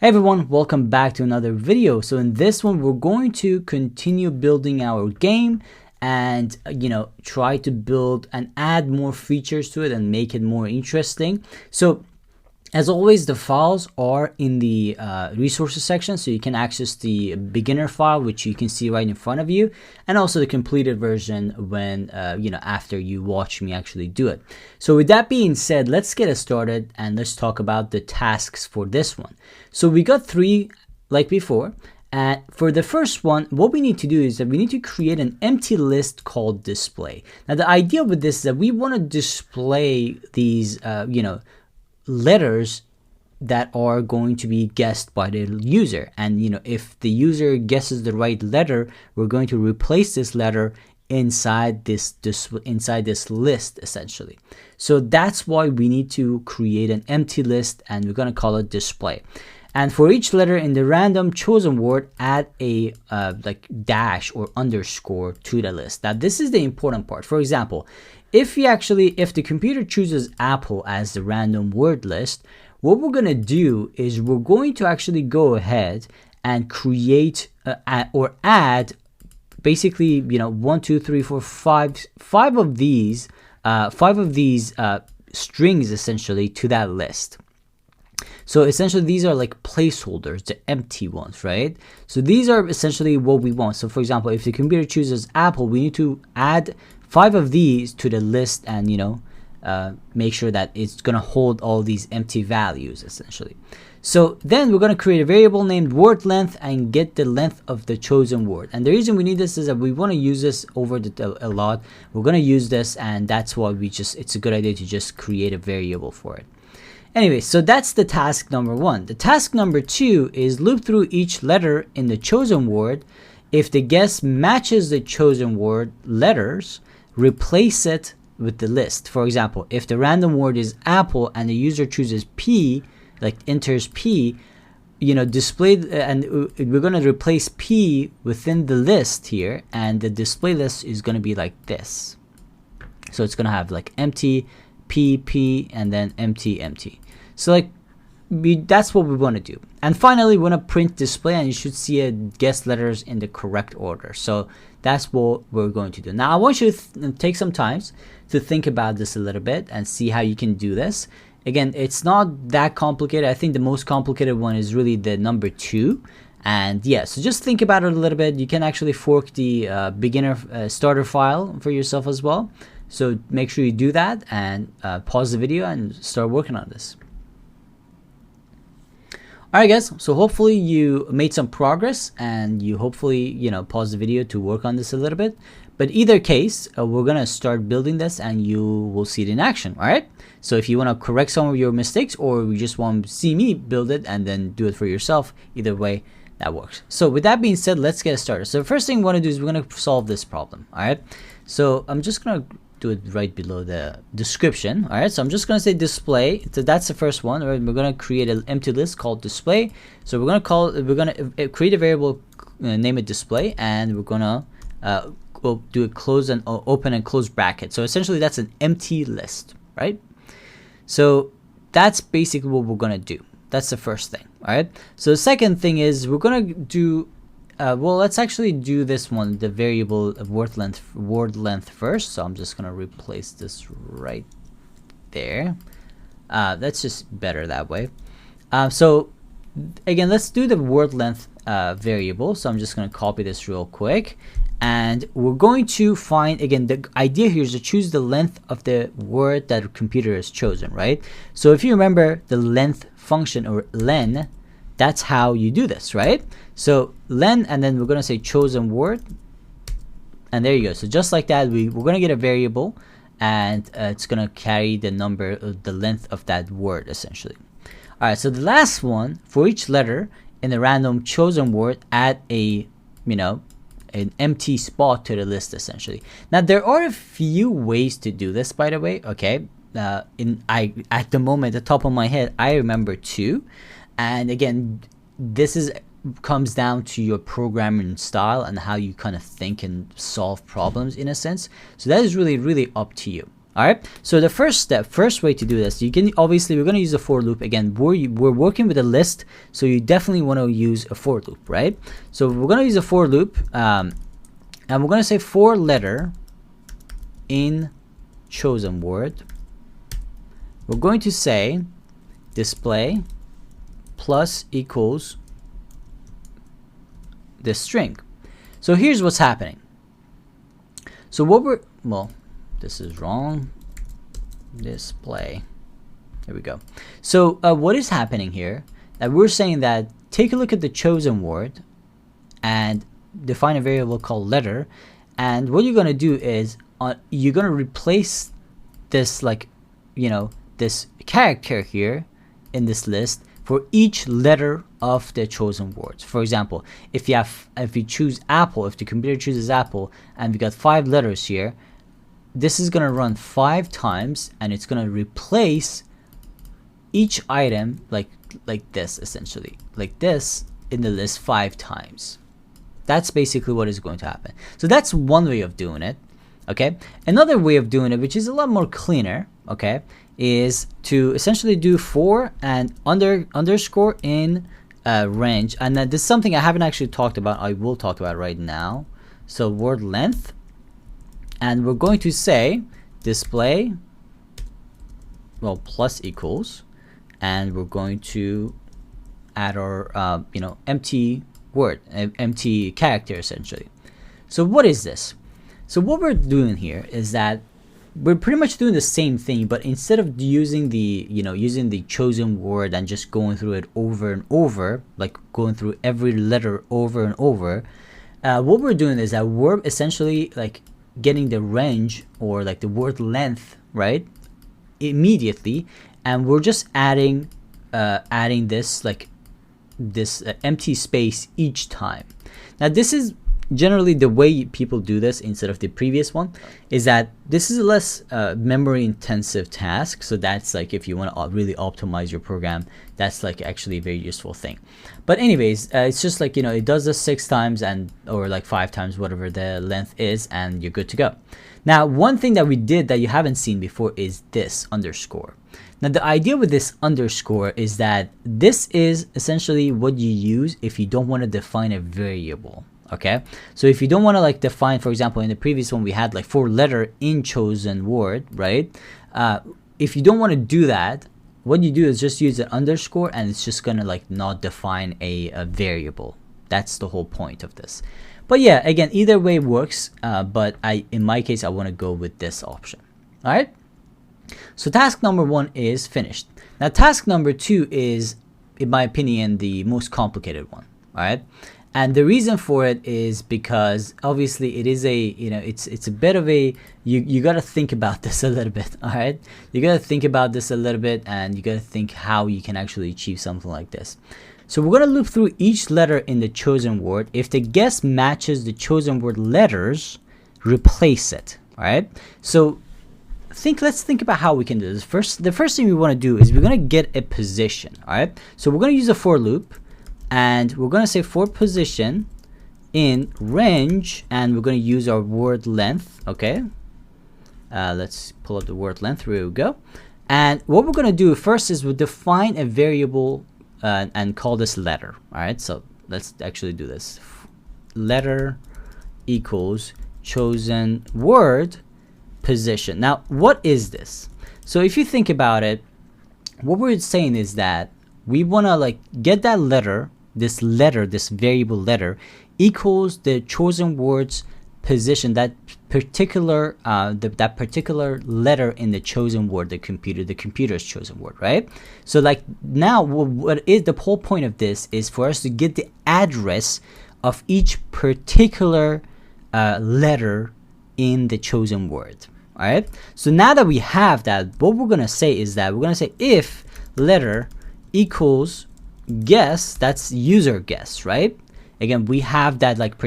Hey everyone, welcome back to another video. So in this one, we're going to continue building our game and try to build and add more features to it and make it more interesting. So as always, the files are in the resources section, so you can access the beginner file, which you can see right in front of you, and also the completed version when after you watch me actually do it. So with that being said, let's get it started and let's talk about the tasks for this one. So we got 3 like before. And for the first one, what we need to do is that we need to create an empty list called display. Now the idea with this is that we want to display these letters that are going to be guessed by the user, and if the user guesses the right letter, we're going to replace this letter inside this list essentially. So that's why we need to create an empty list, and we're going to call it display. And for each letter in the random chosen word, add a dash or underscore to the list. Now this is the important part. For example, if the computer chooses Apple as the random word list, what we're going to do is we're going to actually go ahead and create or add basically 1, 2, 3, 4, 5 of these strings essentially to that list. So essentially these are like placeholders, the empty ones, right? So these are essentially what we want. So for example, if the computer chooses Apple, we need to add 5 of these to the list and make sure that it's going to hold all these empty values essentially. So then we're going to create a variable named word length and get the length of the chosen word. And the reason we need this is that we want to use this over a lot. We're going to use this, and that's why it's a good idea to just create a variable for it. Anyway, so that's the task number 1. The task number 2 is loop through each letter in the chosen word. If the guess matches the chosen word letters, replace it with the list. For example, if the random word is apple and the user chooses P, like enters P, display, and we're going to replace P within the list here, and the display list is going to be like this. So it's going to have like empty, P, and then empty. So that's what we want to do. And finally, we want to print display, and you should see a guess letters in the correct order. So that's what we're going to do. Now I want you to take some time to think about this a little bit and see how you can do this. Again, it's not that complicated. I think the most complicated one is really the number 2. And yeah, so just think about it a little bit. You can actually fork the beginner starter file for yourself as well. So make sure you do that and pause the video and start working on this. Alright guys, so hopefully you made some progress, and you hopefully pause the video to work on this a little bit. But either case, we're gonna start building this and you will see it in action. Alright, so if you want to correct some of your mistakes, or you just want to see me build it and then do it for yourself, either way that works. So with that being said, let's get started. So the first thing we want to do is we're going to solve this problem. Alright, so I'm just gonna do it right below the description. All right, so I'm just going to say display. So that's the first one. Right? We're going to create an empty list called display. So we're going to create a variable, name it display, and we're going to we'll do a close and open and close bracket. So essentially that's an empty list, right? So that's basically what we're going to do. That's the first thing. All right, so the second thing is we're going to do well, let's actually do this one, the variable word length first. So I'm just gonna replace this right there. That's just better that way. So again, let's do the word length variable. So I'm just gonna copy this real quick, and we're going to find, again, the idea here is to choose the length of the word that the computer has chosen, right? So if you remember the length function, or len, that's how you do this, right? So len, and then we're going to say chosen word, and there you go. So just like that, we're going to get a variable, and it's going to carry the number, the length of that word essentially. All right, so the last one, for each letter in the random chosen word, add a an empty spot to the list essentially. Now there are a few ways to do this, by the way. Okay, at the moment, at the top of my head, I remember 2. And again, this comes down to your programming style and how you kind of think and solve problems in a sense. So that is really, really up to you. All right, so the first way to do this, you can obviously, we're going to use a for loop. Again, we're working with a list, so you definitely want to use a for loop, right? So we're going to use a for loop, and we're going to say for letter in chosen word. We're going to say display plus equals this string. So here's what's happening. So what we're, well, this is wrong. Display. There we go. So what is happening here? That we're saying that take a look at the chosen word and define a variable called letter. And what you're going to do is you're going to replace this, like, you know, this character here in this list for each letter of the chosen words. For example, if you choose Apple, if the computer chooses Apple, and we got 5 letters here, this is going to run 5 times, and it's going to replace each item like this, essentially, like this in the list 5 times. That's basically what is going to happen. So that's one way of doing it. Okay, another way of doing it, which is a lot more cleaner, okay, is to essentially do for and underscore in range. And this is something I haven't actually talked about. I will talk about right now. So word length, and we're going to say display, well, plus equals, and we're going to add our you know, empty word, empty character, essentially. So what is this? So what we're doing here is that we're pretty much doing the same thing, but instead of using the, you know, using the chosen word and just going through it over and over, like going through every letter over and over, what we're doing is that we're essentially like getting the range, or like the word length, right, immediately, and we're just adding this, like this empty space each time. Now this is generally the way people do this instead of the previous one, is that this is a less memory intensive task. So that's like, if you want to really optimize your program, that's like actually a very useful thing. But anyways, it's just like, you know, it does this 6 times and or like 5 times, whatever the length is, and you're good to go. Now one thing that we did that you haven't seen before is this underscore. Now the idea with this underscore is that this is essentially what you use if you don't want to define a variable. Okay, so if you don't want to like define, for example, in the previous one we had like 4 letter in chosen word, right? If you don't want to do that, what you do is just use an underscore, and it's just gonna like not define a variable. That's the whole point of this. But yeah, again, either way works, but in my case I want to go with this option. All right, so task number 1 is finished. Now task number 2 is, in my opinion, the most complicated one. All right, and the reason for it is because obviously it is a, you know, it's a bit of a, you got to think about this a little bit. All right, you got to think about this a little bit, and you got to think how you can actually achieve something like this. So we're going to loop through each letter in the chosen word. If the guess matches the chosen word letters, replace it. All right, so let's think about how we can do this. The first thing we want to do is we're going to get a position. All right, so we're going to use a for loop, and we're going to say for position in range, and we're going to use our word length. Okay, let's pull up the word length. Here we go. And what we're going to do first is we'll define a variable and call this letter. All right, so let's actually do this. Letter equals chosen word position. Now what is this? So if you think about it, what we're saying is that we want to like get that letter, this variable letter equals the chosen word's position, that particular that particular letter in the chosen word, the computer's chosen word, right? So like now what is the whole point of this is for us to get the address of each particular letter in the chosen word. All right, so now that we have that, what we're gonna say is that we're gonna say if letter equals guess, that's user guess, right? Again, we have that like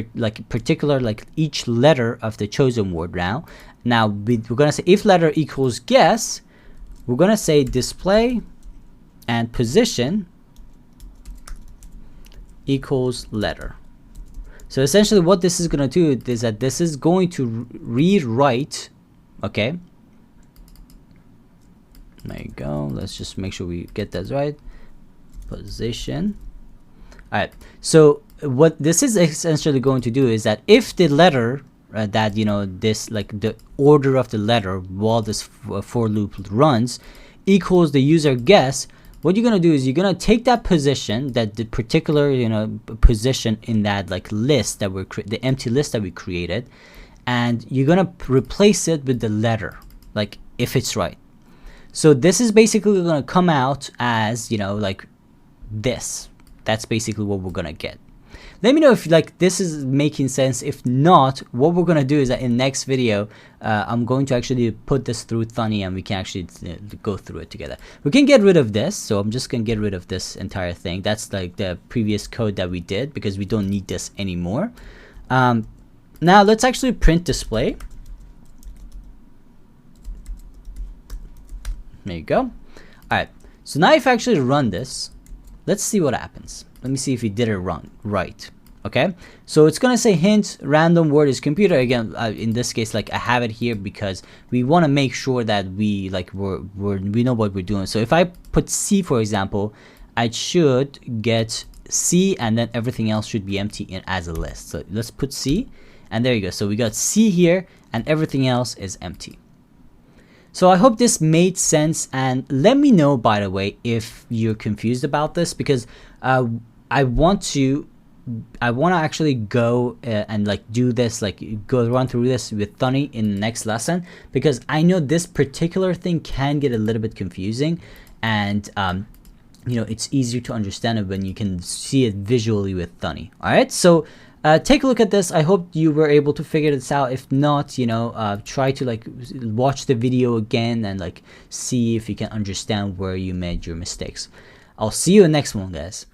particular, like each letter of the chosen word. Now we're gonna say if letter equals guess, we're gonna say display and position equals letter. So essentially what this is gonna do is that this is going to rewrite, okay, There you go. Let's just make sure we get that right. Position. All right. So what this is essentially going to do is that if the letter that, you know, this, like the order of the letter while this for loop runs equals the user guess, what you're going to do is you're going to take that position, that the particular, you know, position in that like list that we're the empty list that we created, and you're going to replace it with the letter, like if it's right. So this is basically going to come out as, you know, like this. That's basically what we're going to get. Let me know if like this is making sense. If not, what we're going to do is that in next video, I'm going to actually put this through Thonny and we can actually go through it together. We can get rid of this. So I'm just going to get rid of this entire thing. That's like the previous code that we did because we don't need this anymore. Now let's actually print display. There you go. All right. So now if I actually run this, let's see what happens. Let me see if he did it wrong, right. Okay, so it's gonna say hint random word is computer. Again, in this case, like I have it here because we want to make sure that we like we know what we're doing. So if I put C, for example, I should get C, and then everything else should be empty in as a list. So let's put C, and there you go. So we got C here, and everything else is empty. So I hope this made sense, and let me know, by the way, if you're confused about this, because I want to actually go and like do this, like go run through this with Thonny in the next lesson, because I know this particular thing can get a little bit confusing, and you know, it's easier to understand it when you can see it visually with Thonny. All right, so take a look at this. I hope you were able to figure this out. If not, you know, try to like watch the video again and like see if you can understand where you made your mistakes. I'll see you in the next one, guys.